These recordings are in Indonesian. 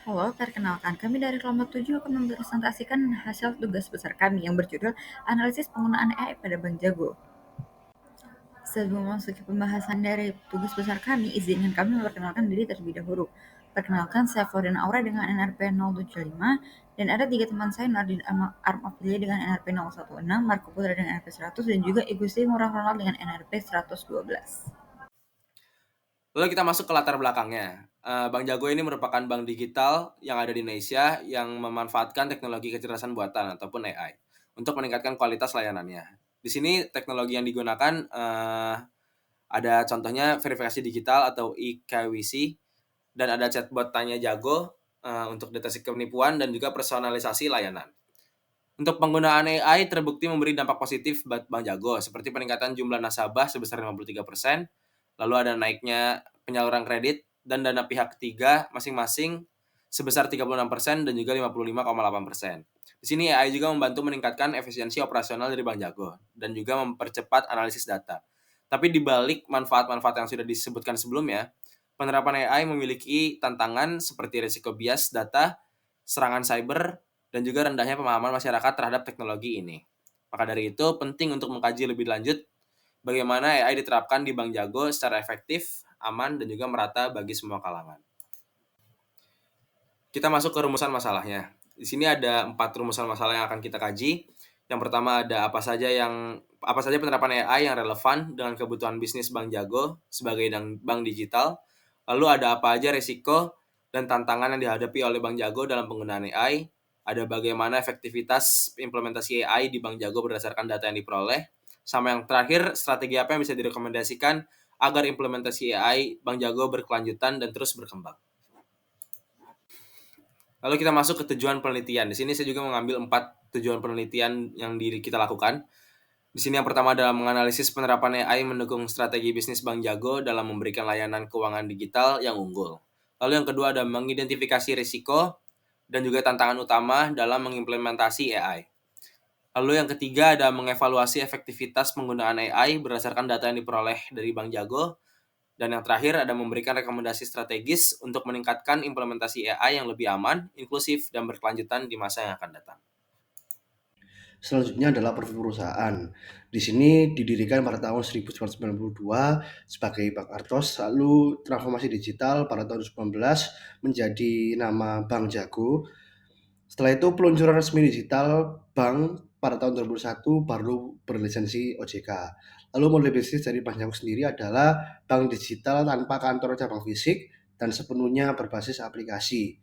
Halo, perkenalkan kami dari kelompok 7 akan mempresentasikan hasil tugas besar kami yang berjudul Analisis Penggunaan AI pada Bank Jago. Sebelum memasuki pembahasan dari tugas besar kami, izinkan kami memperkenalkan diri terlebih dahulu. Perkenalkan, saya Florin Aura dengan NRP 075 dan ada 3 teman saya Nardin Arm Aprilia dengan NRP 016, Marco Putra dengan NRP 100 dan juga Igusti Ngurah Ronald dengan NRP 112. Lalu kita masuk ke latar belakangnya. Bank Jago ini merupakan bank digital yang ada di Indonesia yang memanfaatkan teknologi kecerdasan buatan ataupun AI untuk meningkatkan kualitas layanannya. Di sini teknologi yang digunakan ada contohnya verifikasi digital atau eKYC dan ada chatbot Tanya Jago untuk deteksi penipuan dan juga personalisasi layanan. Untuk penggunaan AI terbukti memberi dampak positif buat Bank Jago, seperti peningkatan jumlah nasabah sebesar 53%, lalu ada naiknya penyaluran kredit dan dana pihak ketiga masing-masing sebesar 36% dan juga 55,8%. Di sini AI juga membantu meningkatkan efisiensi operasional dari Bank Jago dan juga mempercepat analisis data. Tapi di balik manfaat-manfaat yang sudah disebutkan sebelumnya, penerapan AI memiliki tantangan seperti risiko bias data, serangan cyber, dan juga rendahnya pemahaman masyarakat terhadap teknologi ini. Maka dari itu, penting untuk mengkaji lebih lanjut bagaimana AI diterapkan di Bank Jago secara efektif, aman, dan juga merata bagi semua kalangan. Kita masuk ke rumusan masalahnya. Di sini ada 4 rumusan masalah yang akan kita kaji. Yang pertama ada apa saja penerapan AI yang relevan dengan kebutuhan bisnis Bank Jago sebagai bank digital. Lalu ada apa aja risiko dan tantangan yang dihadapi oleh Bank Jago dalam penggunaan AI. Ada bagaimana efektivitas implementasi AI di Bank Jago berdasarkan data yang diperoleh. Sama yang terakhir, strategi apa yang bisa direkomendasikan agar implementasi AI Bank Jago berkelanjutan dan terus berkembang. Lalu kita masuk ke tujuan penelitian. Di sini saya juga mengambil 4 tujuan penelitian yang kita lakukan. Di sini yang pertama adalah menganalisis penerapan AI mendukung strategi bisnis Bank Jago dalam memberikan layanan keuangan digital yang unggul. Lalu yang kedua ada mengidentifikasi risiko dan juga tantangan utama dalam mengimplementasi AI. Lalu yang ketiga ada mengevaluasi efektivitas penggunaan AI berdasarkan data yang diperoleh dari Bank Jago. Dan yang terakhir ada memberikan rekomendasi strategis untuk meningkatkan implementasi AI yang lebih aman, inklusif, dan berkelanjutan di masa yang akan datang. Selanjutnya adalah profil perusahaan. Di sini didirikan pada tahun 1992 sebagai Bank Artos, lalu transformasi digital pada tahun 2019 menjadi nama Bank Jago. Setelah itu peluncuran resmi digital bank pada tahun 2001 baru berlisensi OJK. Lalu model bisnis dari Bank Jago sendiri adalah bank digital tanpa kantor cabang fisik dan sepenuhnya berbasis aplikasi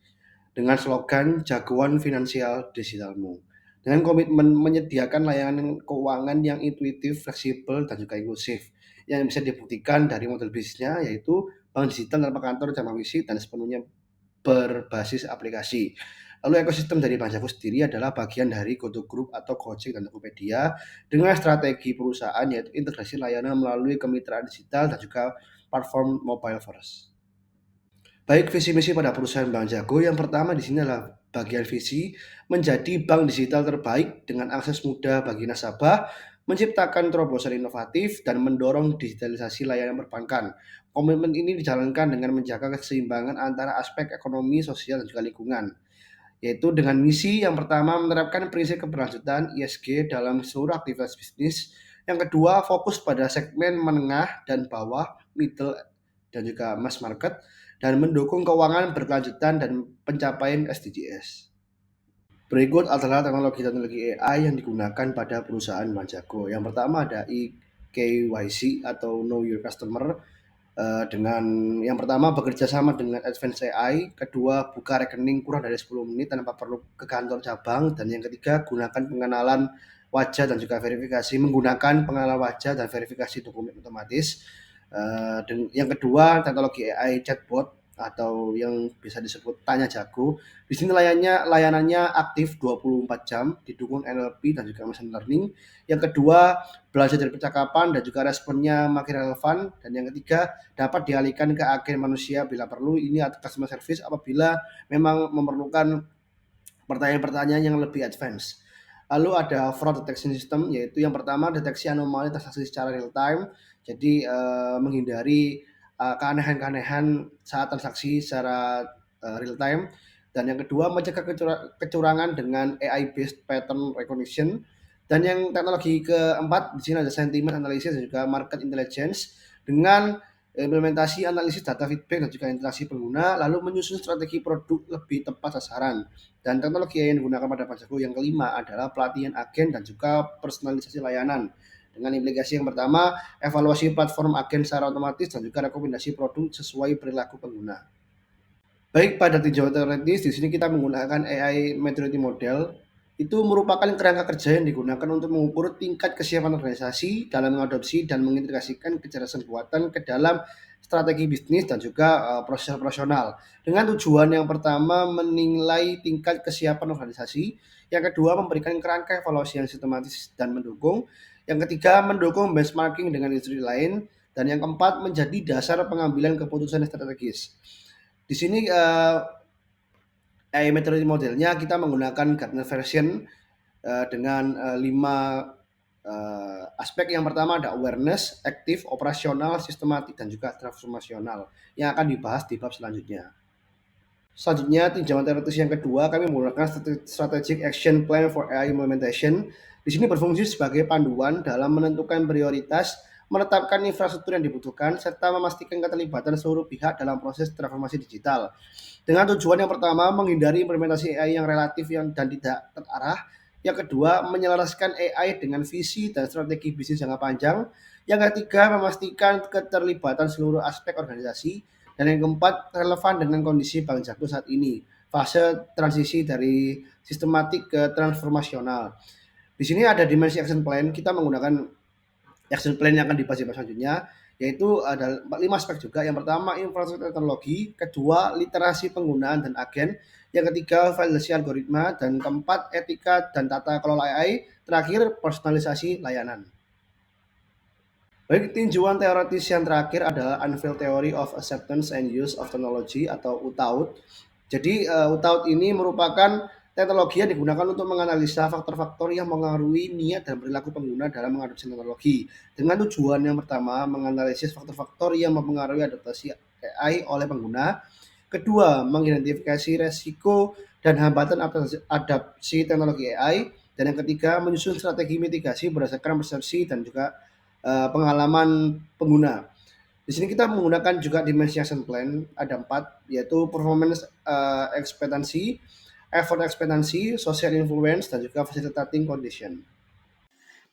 dengan slogan Jagoan Finansial Digitalmu. Dengan komitmen menyediakan layanan keuangan yang intuitif, fleksibel, dan juga inklusif. Yang bisa dibuktikan dari model bisnisnya yaitu bank digital tanpa kantor cabang fisik dan sepenuhnya berbasis aplikasi. Lalu ekosistem dari Bank Jago sendiri adalah bagian dari GoTo Group atau Gojek dan Tokopedia dengan strategi perusahaan yaitu integrasi layanan melalui kemitraan digital dan juga platform mobile first. Baik visi misi pada perusahaan Bank Jago, yang pertama di sini adalah bagian visi menjadi bank digital terbaik dengan akses mudah bagi nasabah, menciptakan terobosan inovatif dan mendorong digitalisasi layanan perbankan. Komitmen ini dijalankan dengan menjaga keseimbangan antara aspek ekonomi, sosial dan juga lingkungan. Yaitu dengan misi yang pertama menerapkan prinsip keberlanjutan ESG dalam seluruh aktivitas bisnis. Yang kedua fokus pada segmen menengah dan bawah, middle dan juga mass market dan mendukung keuangan berkelanjutan dan pencapaian SDGs. Berikut adalah teknologi-teknologi AI yang digunakan pada perusahaan Bank Jago. Yang pertama ada eKYC atau Know Your Customer, dengan yang pertama bekerja sama dengan Advance AI, kedua buka rekening kurang dari 10 menit tanpa perlu ke kantor cabang, dan yang ketiga gunakan pengenalan wajah dan juga verifikasi menggunakan pengenalan wajah dan verifikasi dokumen otomatis. Dan yang kedua teknologi AI chatbot atau yang bisa disebut Tanya Jago. Di sini layanannya aktif 24 jam, didukung NLP dan juga machine learning. Yang kedua, belajar dari percakapan dan juga responnya makin relevan. Dan yang ketiga, dapat dialihkan ke agen manusia bila perlu. Ini customer service apabila memang memerlukan pertanyaan-pertanyaan yang lebih advance. Lalu ada fraud detection system, yaitu yang pertama deteksi anomali transaksi secara real time. Jadi menghindari keanehan-keanehan saat transaksi secara real time. Dan yang kedua, mencegah kecurangan dengan AI-based pattern recognition. Dan yang teknologi keempat, di sini ada sentiment analysis dan juga market intelligence dengan implementasi analisis data feedback dan juga interaksi pengguna, lalu menyusun strategi produk lebih tepat sasaran. Dan teknologi yang digunakan pada Bank Jago yang kelima adalah pelatihan agen dan juga personalisasi layanan. Dengan implikasi yang pertama, evaluasi platform agen secara otomatis dan juga rekomendasi produk sesuai perilaku pengguna. Baik, pada tinjauan teoritis di sini kita menggunakan AI Maturity Model. Itu merupakan kerangka kerja yang digunakan untuk mengukur tingkat kesiapan organisasi dalam mengadopsi dan mengintegrasikan kecerdasan buatan ke dalam strategi bisnis dan juga proses operasional. Dengan tujuan yang pertama menilai tingkat kesiapan organisasi, yang kedua memberikan kerangka evaluasi yang sistematis dan mendukung, yang ketiga mendukung benchmarking dengan industri lain, dan yang keempat menjadi dasar pengambilan keputusan yang strategis. Di sini AI maturity modelnya kita menggunakan Gartner version dengan 5 aspek. Yang pertama ada awareness, aktif, operasional, sistematik, dan juga transformasional yang akan dibahas di bab selanjutnya. Selanjutnya, tinjauan teoritis yang kedua, kami menggunakan strategic action plan for AI implementation. Di sini berfungsi sebagai panduan dalam menentukan prioritas, menetapkan infrastruktur yang dibutuhkan, serta memastikan keterlibatan seluruh pihak dalam proses transformasi digital. Dengan tujuan yang pertama, menghindari implementasi AI yang relatif dan tidak terarah. Yang kedua, menyelaraskan AI dengan visi dan strategi bisnis jangka panjang. Yang ketiga, memastikan keterlibatan seluruh aspek organisasi. Dan yang keempat, relevan dengan kondisi Bank Jago saat ini, fase transisi dari sistematik ke transformasional. Di sini ada dimensi action plan, kita menggunakan action plan yang akan dibahas di selanjutnya, yaitu ada 5 aspek juga. Yang pertama, infrastruktur teknologi, kedua, literasi penggunaan dan agen, yang ketiga, validasi algoritma, dan keempat, etika dan tata kelola AI, terakhir, personalisasi layanan. Baik, tinjauan teoritis yang terakhir adalah Unveiled Theory of Acceptance and Use of Technology atau UTAUT. Jadi UTAUT ini merupakan teknologi yang digunakan untuk menganalisa faktor-faktor yang mengaruhi niat dan perilaku pengguna dalam mengadopsi teknologi. Dengan tujuan yang pertama, menganalisis faktor-faktor yang mempengaruhi adaptasi AI oleh pengguna. Kedua, mengidentifikasi resiko dan hambatan adaptasi teknologi AI. Dan yang ketiga, menyusun strategi mitigasi berdasarkan persepsi dan juga pengalaman pengguna. Di sini kita menggunakan juga dimensi action plan, ada 4, yaitu performance ekspektansi, effort ekspektansi, social influence, dan juga facilitating condition.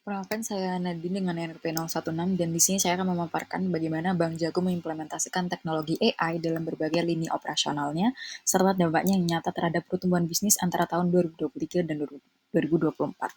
Perkenalkan, saya Nadine dengan NRP 016 dan di sini saya akan memaparkan bagaimana Bank Jago mengimplementasikan teknologi AI dalam berbagai lini operasionalnya serta dampaknya yang nyata terhadap pertumbuhan bisnis antara tahun 2023 dan 2024.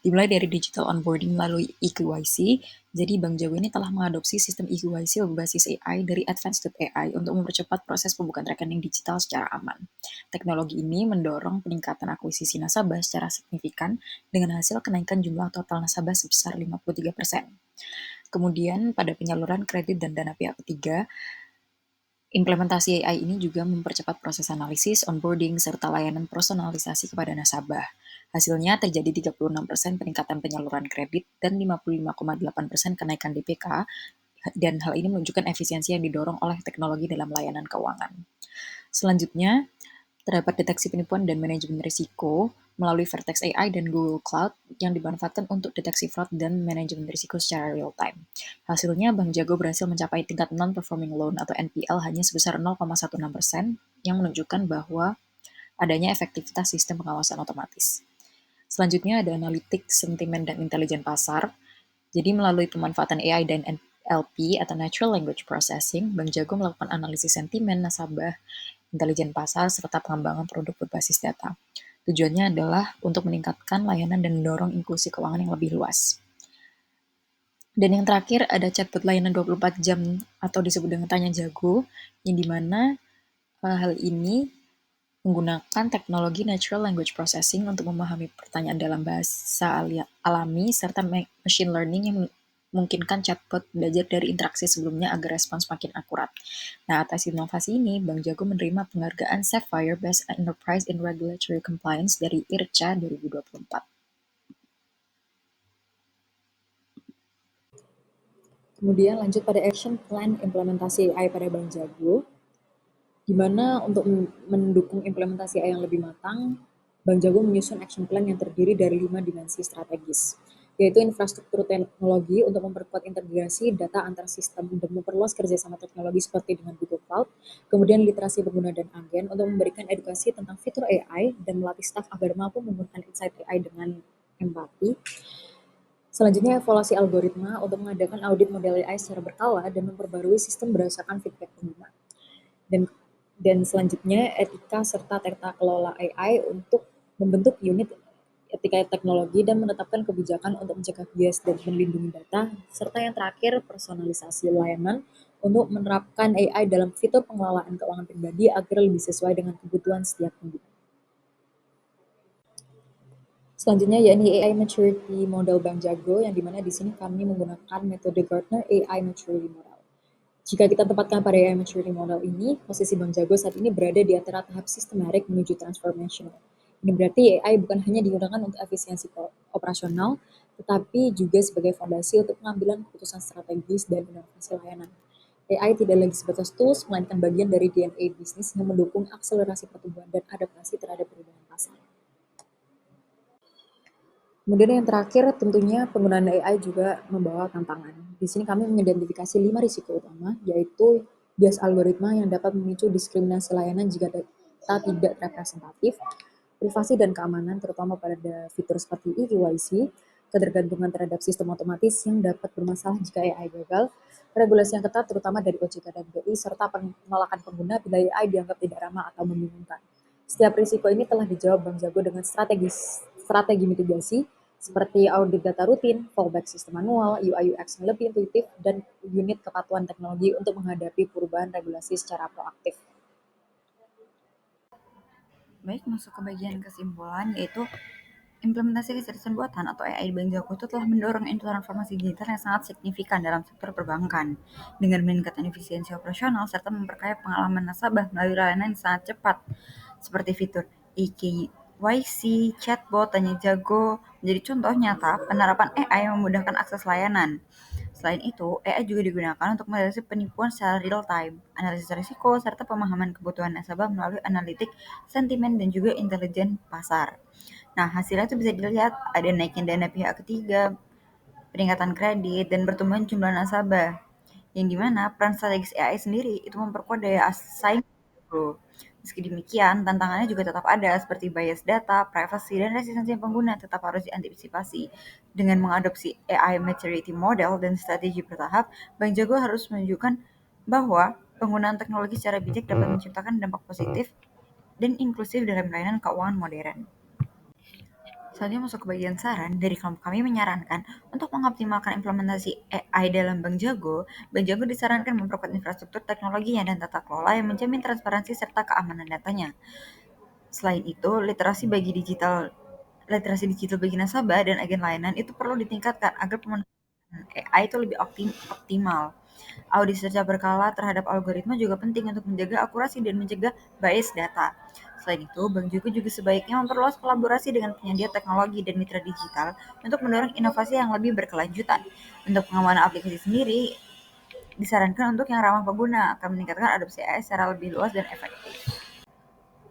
Dimulai dari digital onboarding melalui EQYC, jadi Bank Jago ini telah mengadopsi sistem EQYC berbasis AI dari Advanced AI untuk mempercepat proses pembukaan rekening digital secara aman. Teknologi ini mendorong peningkatan akuisisi nasabah secara signifikan dengan hasil kenaikan jumlah total nasabah sebesar 53%. Kemudian pada penyaluran kredit dan dana pihak ketiga, implementasi AI ini juga mempercepat proses analisis, onboarding, serta layanan personalisasi kepada nasabah. Hasilnya terjadi 36% peningkatan penyaluran kredit dan 55,8% kenaikan DPK, dan hal ini menunjukkan efisiensi yang didorong oleh teknologi dalam layanan keuangan. Selanjutnya, terdapat deteksi penipuan dan manajemen risiko melalui Vertex AI dan Google Cloud yang dimanfaatkan untuk deteksi fraud dan manajemen risiko secara real time. Hasilnya, Bank Jago berhasil mencapai tingkat non-performing loan atau NPL hanya sebesar 0,16% yang menunjukkan bahwa adanya efektivitas sistem pengawasan otomatis. Selanjutnya ada analitik, sentimen, dan intelijen pasar. Jadi melalui pemanfaatan AI dan NLP atau Natural Language Processing, Bank Jago melakukan analisis sentimen nasabah, intelijen pasar, serta pengembangan produk berbasis data. Tujuannya adalah untuk meningkatkan layanan dan mendorong inklusi keuangan yang lebih luas. Dan yang terakhir ada chatbot layanan 24 jam atau disebut dengan Tanya Jago, yang dimana hal ini menggunakan teknologi Natural Language Processing untuk memahami pertanyaan dalam bahasa alami serta machine learning yang memungkinkan chatbot belajar dari interaksi sebelumnya agar respons makin akurat. Nah, atas inovasi ini, Bank Jago menerima penghargaan Sapphire Best Enterprise in Regulatory Compliance dari IRCA 2024. Kemudian lanjut pada action plan implementasi AI pada Bank Jago. di mana untuk mendukung implementasi AI yang lebih matang, Bank Jago menyusun action plan yang terdiri dari 5 dimensi strategis, yaitu infrastruktur teknologi untuk memperkuat integrasi data antar sistem dan memperluas kerjasama teknologi seperti dengan Google Cloud, kemudian literasi pengguna dan agen untuk memberikan edukasi tentang fitur AI dan melatih staf agar mampu menggunakan insight AI dengan empati. Selanjutnya, evaluasi algoritma untuk mengadakan audit model AI secara berkala dan memperbarui sistem berdasarkan feedback pengguna. Dan selanjutnya, etika serta tata kelola AI untuk membentuk unit etika teknologi dan menetapkan kebijakan untuk mencegah bias dan melindungi data, serta yang terakhir, personalisasi layanan untuk menerapkan AI dalam fitur pengelolaan keuangan pribadi agar lebih sesuai dengan kebutuhan setiap pengguna. Selanjutnya yakni AI Maturity Model Bank Jago, yang dimana di sini kami menggunakan metode Gartner AI Maturity Model. Jika kita tempatkan pada AI Maturity Model ini, posisi Bank Jago saat ini berada di antara tahap sistematik menuju transformational. Ini berarti AI bukan hanya digunakan untuk efisiensi operasional, tetapi juga sebagai fondasi untuk pengambilan keputusan strategis dan inovasi layanan. AI tidak lagi sebatas tools, melainkan bagian dari DNA bisnis yang mendukung akselerasi pertumbuhan dan adaptasi terhadap perubahan pasar. Kemudian yang terakhir, tentunya penggunaan AI juga membawa tantangan. Di sini kami mengidentifikasi 5 risiko utama, yaitu bias algoritma yang dapat memicu diskriminasi layanan jika data tidak representatif, privasi dan keamanan, terutama pada fitur seperti eKYC, ketergantungan terhadap sistem otomatis yang dapat bermasalah jika AI gagal, regulasi yang ketat terutama dari OJK dan BI, serta penolakan pengguna bila AI dianggap tidak ramah atau membingungkan. Setiap risiko ini telah dijawab Bank Jago dengan strategi mitigasi seperti audit data rutin, fallback sistem manual, UI UX yang lebih intuitif, dan unit kepatuhan teknologi untuk menghadapi perubahan regulasi secara proaktif. Baik, masuk ke bagian kesimpulan, yaitu implementasi kecerdasan buatan atau AI di Bank Jago itu telah mendorong transformasi digital yang sangat signifikan dalam sektor perbankan dengan meningkatkan efisiensi operasional serta memperkaya pengalaman nasabah melalui layanan yang sangat cepat seperti fitur eKYC, chatbot, Tanya Jago menjadi contoh nyata penerapan AI yang memudahkan akses layanan. Selain itu, AI juga digunakan untuk mendeteksi penipuan secara real time, analisis risiko, serta pemahaman kebutuhan nasabah melalui analitik sentimen dan juga intelijen pasar. Nah, hasilnya itu bisa dilihat ada naiknya dana pihak ketiga, peningkatan kredit, dan pertumbuhan jumlah nasabah. Yang dimana peran strategis AI sendiri itu memperkuat daya saing bro. Meski demikian, tantangannya juga tetap ada seperti bias data, privacy, dan resistensi pengguna tetap harus diantisipasi. Dengan mengadopsi AI Maturity Model dan strategi bertahap, Bank Jago harus menunjukkan bahwa penggunaan teknologi secara bijak dapat menciptakan dampak positif dan inklusif dalam layanan keuangan modern. Selanjutnya masuk ke bagian saran, dari kelompok kami menyarankan untuk mengoptimalkan implementasi AI dalam Bank Jago disarankan memperkuat infrastruktur teknologinya dan tata kelola yang menjamin transparansi serta keamanan datanya. Selain itu, literasi digital bagi nasabah dan agen layanan itu perlu ditingkatkan agar penggunaan AI itu lebih optimal. Audit secara berkala terhadap algoritma juga penting untuk menjaga akurasi dan mencegah bias data. Selain itu, Bank Jago juga sebaiknya memperluas kolaborasi dengan penyedia teknologi dan mitra digital untuk mendorong inovasi yang lebih berkelanjutan. Untuk pengamanan aplikasi sendiri, disarankan untuk yang ramah pengguna akan meningkatkan adopsi AI secara lebih luas dan efektif.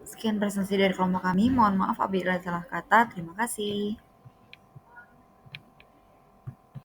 Sekian presentasi dari kelompok kami. Mohon maaf apabila salah kata. Terima kasih.